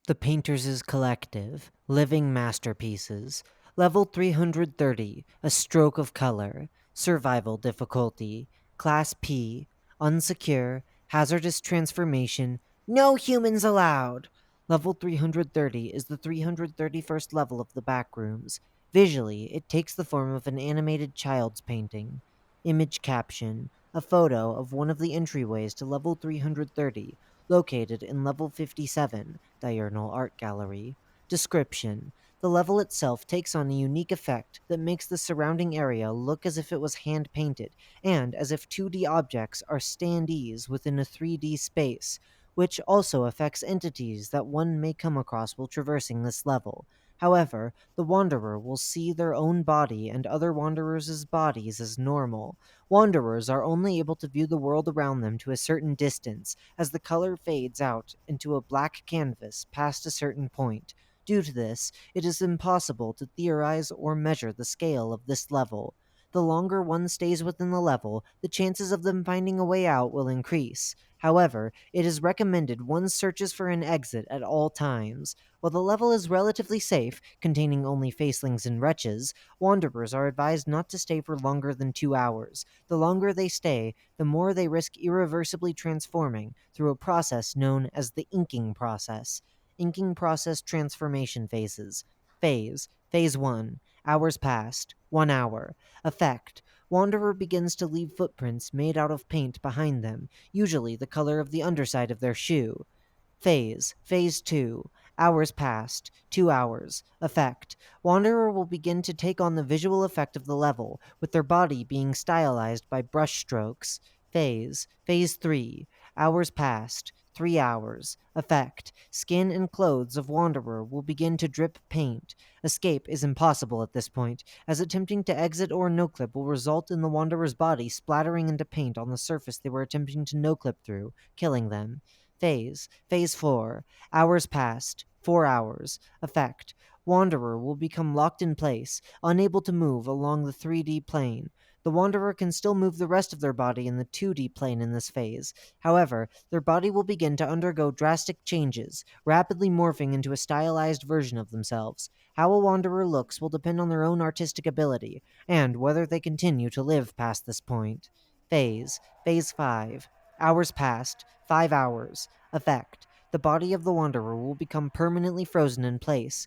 The Painters' Collective, Living Masterpieces, Level 330, A Stroke of Color, Survival Difficulty, Class P, Unsecure, Hazardous Transformation, No Humans Allowed! Level 330 is the 331st level of the Backrooms. Visually, it takes the form of an animated child's painting. Image caption, a photo of one of the entryways to level 330, located in level 57, Diurnal Art Gallery. Description: the level itself takes on a unique effect that makes the surrounding area look as if it was hand painted, and as if 2D objects are standees within a 3D space, which also affects entities that one may come across while traversing this level. However, the Wanderer will see their own body and other Wanderers' bodies as normal. Wanderers are only able to view the world around them to a certain distance, as the color fades out into a black canvas past a certain point. Due to this, it is impossible to theorize or measure the scale of this level. The longer one stays within the level, the chances of them finding a way out will increase. However, it is recommended one searches for an exit at all times. While the level is relatively safe, containing only facelings and wretches, wanderers are advised not to stay for longer than 2 hours. The longer they stay, the more they risk irreversibly transforming through a process known as the inking process. Inking process transformation phases. Phase 1. Hours passed. 1 hour. Effect. Wanderer begins to leave footprints made out of paint behind them, usually the color of the underside of their shoe. Phase 2. Hours passed. 2 hours. Effect. Wanderer will begin to take on the visual effect of the level, with their body being stylized by brush strokes. Phase 3. Hours passed. 3 hours. Effect. Skin and clothes of Wanderer will begin to drip paint. Escape is impossible at this point, as attempting to exit or no-clip will result in the Wanderer's body splattering into paint on the surface they were attempting to no-clip through, killing them. Phase 4. Hours passed. 4 hours. Effect. Wanderer will become locked in place, unable to move along the 3D plane. The Wanderer can still move the rest of their body in the 2D plane in this phase. However, their body will begin to undergo drastic changes, rapidly morphing into a stylized version of themselves. How a Wanderer looks will depend on their own artistic ability, and whether they continue to live past this point. Phase 5. Hours passed. 5 hours. Effect. The body of the Wanderer will become permanently frozen in place.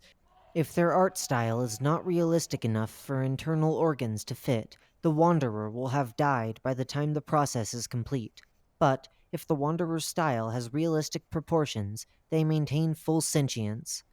If their art style is not realistic enough for internal organs to fit, the Wanderer will have died by the time the process is complete. But if the Wanderer's style has realistic proportions, they maintain full sentience.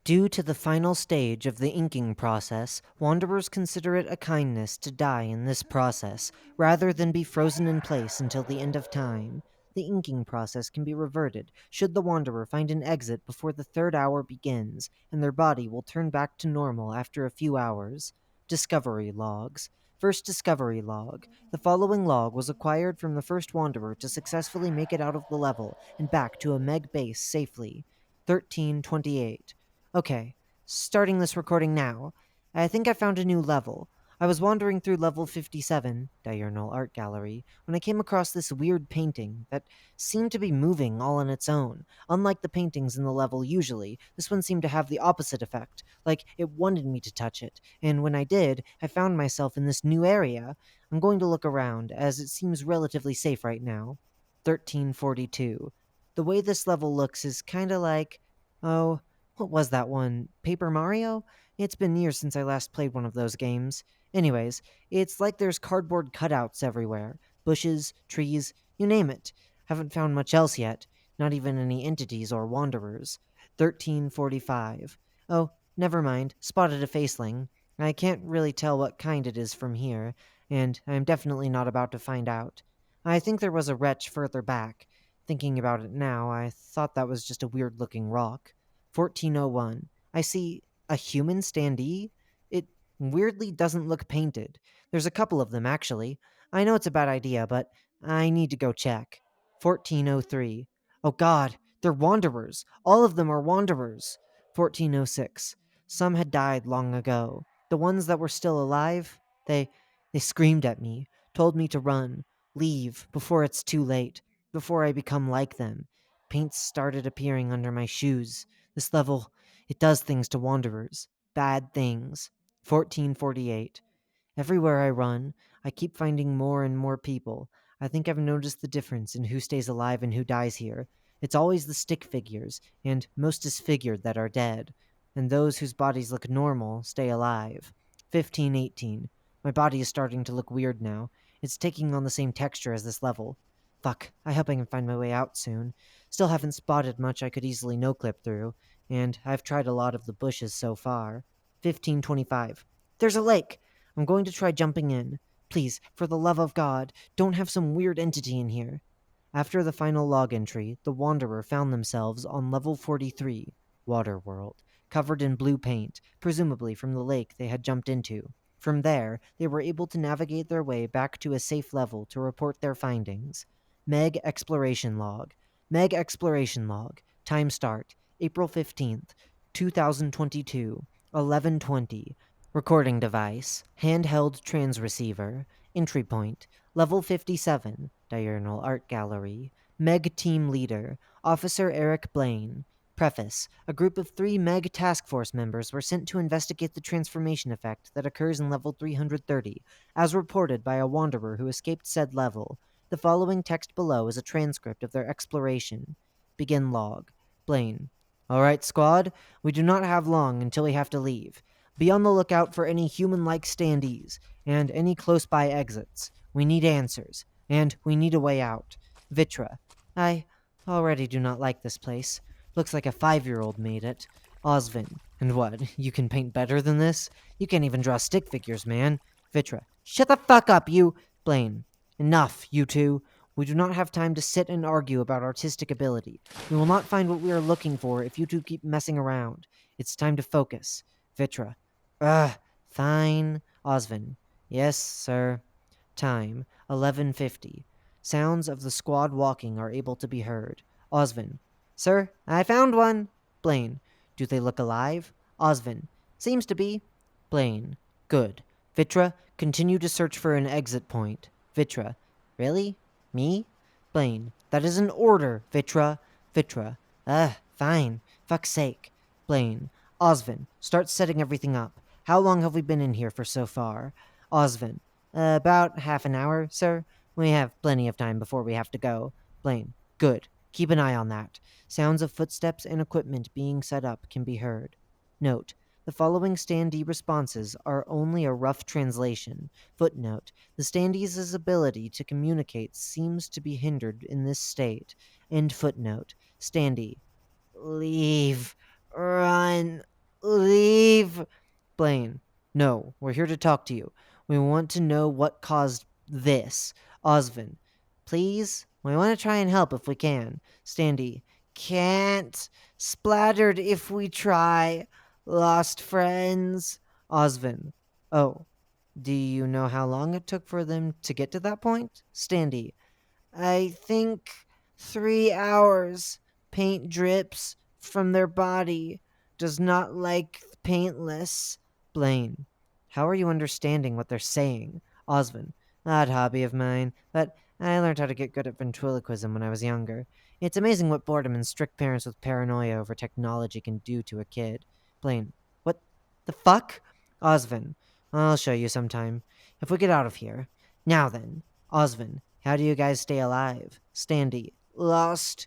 Due to the final stage of the inking process, Wanderers consider it a kindness to die in this process, rather than be frozen in place until the end of time. The inking process can be reverted should the Wanderer find an exit before the third hour begins, and their body will turn back to normal after a few hours. Discovery logs. First discovery log. The following log was acquired from the first Wanderer to successfully make it out of the level and back to a Meg base safely. 1328. Okay, starting this recording now. I think I found a new level. I was wandering through level 57, Diurnal Art Gallery, when I came across this weird painting that seemed to be moving all on its own. Unlike the paintings in the level usually, this one seemed to have the opposite effect, like it wanted me to touch it, and when I did, I found myself in this new area. I'm going to look around, as it seems relatively safe right now. 1342. The way this level looks is kinda like. Oh, what was that one? Paper Mario? It's been years since I last played one of those games. Anyways, it's like there's cardboard cutouts everywhere. Bushes, trees, you name it. Haven't found much else yet. Not even any entities or wanderers. 1345. Oh, never mind. Spotted a faceling. I can't really tell what kind it is from here, and I'm definitely not about to find out. I think there was a wretch further back. Thinking about it now, I thought that was just a weird looking rock. 1401. I see a human standee? It weirdly doesn't look painted. There's a couple of them, actually. I know it's a bad idea, but I need to go check. 1403. Oh god, they're wanderers. All of them are wanderers. 1406. Some had died long ago. The ones that were still alive, they screamed at me, told me to run, leave before it's too late, before I become like them. Paint started appearing under my shoes. This level, it does things to wanderers. Bad things. 1448. Everywhere I run, I keep finding more and more people. I think I've noticed the difference in who stays alive and who dies here. It's always the stick figures, and most disfigured that are dead. And those whose bodies look normal stay alive. 1518. My body is starting to look weird now. It's taking on the same texture as this level. Fuck, I hope I can find my way out soon. Still haven't spotted much I could easily no-clip through, and I've tried a lot of the bushes so far. 1525. There's a lake! I'm going to try jumping in. Please, for the love of God, don't have some weird entity in here. After the final log entry, the Wanderer found themselves on level 43, Waterworld, covered in blue paint, presumably from the lake they had jumped into. From there, they were able to navigate their way back to a safe level to report their findings. Meg Exploration Log. Meg Exploration Log. Time start, April 15th, 2022, 11:20. Recording device, handheld transreceiver, entry point, level 57, Diurnal Art Gallery, Meg Team Leader, Officer Eric Blaine. Preface: a group of 3 Meg Task Force members were sent to investigate the transformation effect that occurs in level 330, as reported by a wanderer who escaped said level. The following text below is a transcript of their exploration. Begin log. Blaine. Alright, squad, we do not have long until we have to leave. Be on the lookout for any human-like standees, and any close-by exits. We need answers, and we need a way out. Vitra. I already do not like this place. Looks like a 5-year-old made it. Osvin. And what, you can paint better than this? You can't even draw stick figures, man. Vitra. Shut the fuck up, you... Blaine. Enough, you two. We do not have time to sit and argue about artistic ability. We will not find what we are looking for if you two keep messing around. It's time to focus. Vitra. Ugh, fine. Osvin. Yes, sir. Time, 11:50. Sounds of the squad walking are able to be heard. Osvin. Sir, I found one. Blaine. Do they look alive? Osvin. Seems to be. Blaine. Good. Vitra, continue to search for an exit point. Vitra. Really? Me? Blaine. That is an order, Vitra. Vitra. Fine. Fuck's sake. Blaine. Osvin. Start setting everything up. How long have we been in here for so far? Osvin. About half an hour, sir. We have plenty of time before we have to go. Blaine. Good. Keep an eye on that. Sounds of footsteps and equipment being set up can be heard. Note: the following standee responses are only a rough translation. Footnote: the standee's ability to communicate seems to be hindered in this state. End footnote. Standee. Leave. Run. Leave. Blaine. No, we're here to talk to you. We want to know what caused this. Osvin. Please? We want to try and help if we can. Standee. Can't. Splattered if we try. Lost friends. Osvin. Oh. Do you know how long it took for them to get to that point? Standee. I think 3 hours. Paint drips from their body. Does not like paintless. Blaine. How are you understanding what they're saying? Osvin. Odd hobby of mine, but I learned how to get good at ventriloquism when I was younger. It's amazing what boredom and strict parents with paranoia over technology can do to a kid. Blaine. What the fuck? Osvin. I'll show you sometime. If we get out of here. Now then. Osvin. How do you guys stay alive? Standee. Lost.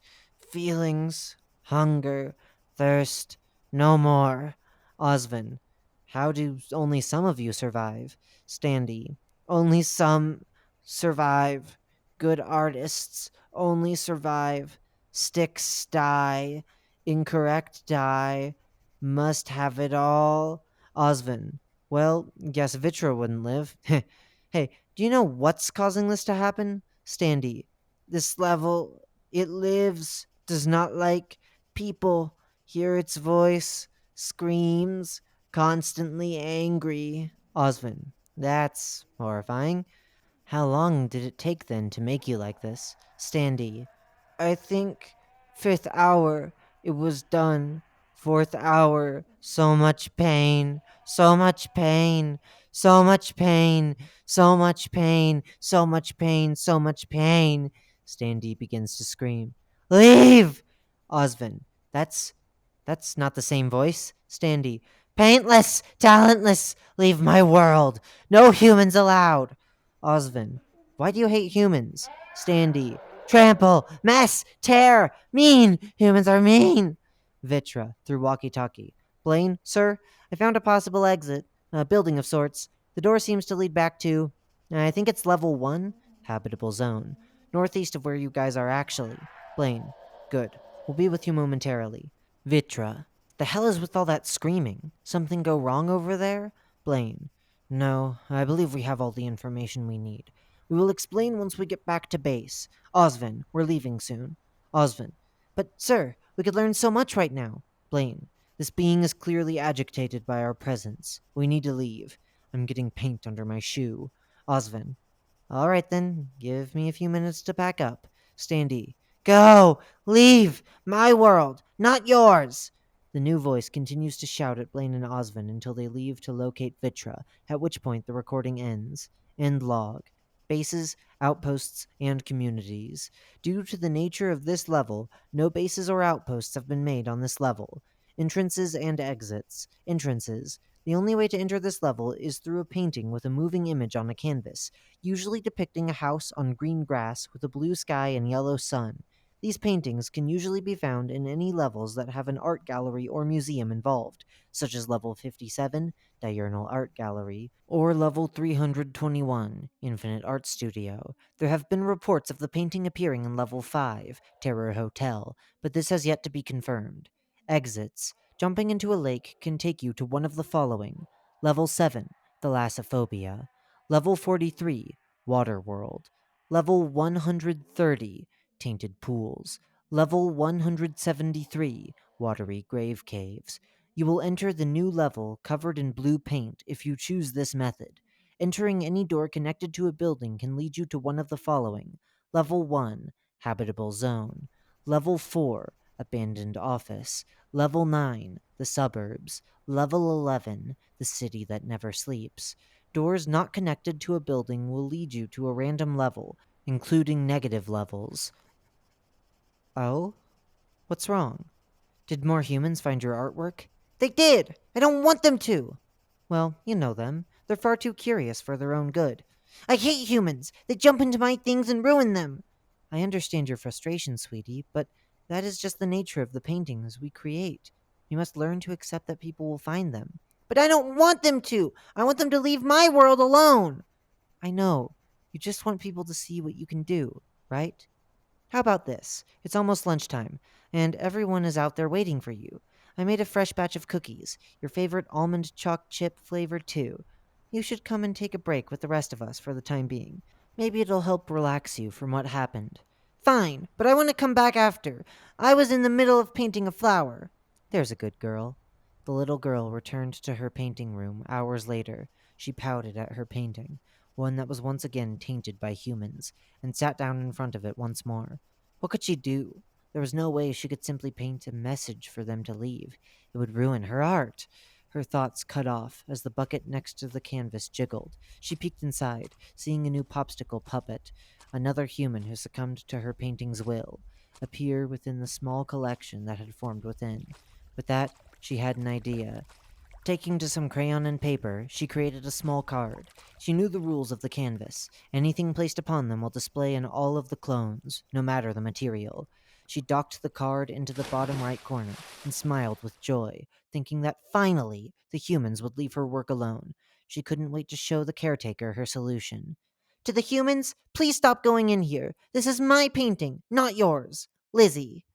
Feelings. Hunger. Thirst. No more. Osvin. How do only some of you survive? Standee. Only some survive. Good artists only survive. Sticks die. Incorrect die. Must have it all. Osvin. Well, guess Vitra wouldn't live. Hey, do you know what's causing this to happen? Standee. This level, it lives, does not like people. Hear its voice, screams, constantly angry. Osvin. That's horrifying. How long did it take then to make you like this? Standee. I think 5th hour it was done. 4th hour, so much pain, so much pain, so much pain, so much pain, so much pain, so much pain. Standee begins to scream. Leave! Osvin. That's That's not the same voice. Standy. Paintless, talentless, leave my world. No humans allowed. Osvin. Why do you hate humans? Standy. Trample, mess, tear, mean. Humans are mean. Vitra, through walkie talkie. Blaine, sir, I found a possible exit. A building of sorts. The door seems to lead back to. I think it's level 1, habitable zone. Northeast of where you guys are actually. Blaine. Good. We'll be with you momentarily. Vitra. The hell is with all that screaming? Something go wrong over there? Blaine. No, I believe we have all the information we need. We will explain once we get back to base. Osvin, we're leaving soon. Osvin. But, sir, we could learn so much right now. Blaine. This being is clearly agitated by our presence. We need to leave. I'm getting paint under my shoe. Osvin. All right then, give me a few minutes to pack up. Standy. Go! Leave! My world, not yours! The new voice continues to shout at Blaine and Osvin until they leave to locate Vitra, at which point the recording ends. End log. Bases, outposts, and communities. Due to the nature of this level, no bases or outposts have been made on this level. Entrances and exits. Entrances. The only way to enter this level is through a painting with a moving image on a canvas, usually depicting a house on green grass with a blue sky and yellow sun. These paintings can usually be found in any levels that have an art gallery or museum involved, such as level 57, Diurnal Art Gallery, or level 321, Infinite Art Studio. There have been reports of the painting appearing in level 5, Terror Hotel, but this has yet to be confirmed. Exits. Jumping into a lake can take you to one of the following: Level 7, Thalassophobia. Level 43, Waterworld. Level 130, Tainted Pools. Level 173, Watery Grave Caves. You will enter the new level covered in blue paint if you choose this method. Entering any door connected to a building can lead you to one of the following: Level 1, Habitable Zone. Level 4, Abandoned Office. Level 9, The Suburbs. Level 11, The City That Never Sleeps. Doors not connected to a building will lead you to a random level, including negative levels. Oh? What's wrong? Did more humans find your artwork? They did! I don't want them to! Well, you know them. They're far too curious for their own good. I hate humans! They jump into my things and ruin them! I understand your frustration, sweetie, but that is just the nature of the paintings we create. You must learn to accept that people will find them. But I don't want them to! I want them to leave my world alone! I know. You just want people to see what you can do, right? How about this? It's almost lunchtime, and everyone is out there waiting for you. I made a fresh batch of cookies, your favorite almond chalk chip flavor, too. You should come and take a break with the rest of us for the time being. Maybe it'll help relax you from what happened. Fine, but I want to come back after. I was in the middle of painting a flower. There's a good girl. The little girl returned to her painting room hours later. She pouted at her painting, one that was once again tainted by humans, and sat down in front of it once more. What could she do? There was no way she could simply paint a message for them to leave. It would ruin her art. Her thoughts cut off as the bucket next to the canvas jiggled. She peeked inside, seeing a new popsicle puppet, another human who succumbed to her painting's will, appear within the small collection that had formed within. With that, she had an idea. Taking to some crayon and paper, she created a small card. She knew the rules of the canvas. Anything placed upon them will display in all of the clones, no matter the material. She docked the card into the bottom right corner and smiled with joy, thinking that finally the humans would leave her work alone. She couldn't wait to show the caretaker her solution. To the humans, please stop going in here. This is my painting, not yours. Lizzie.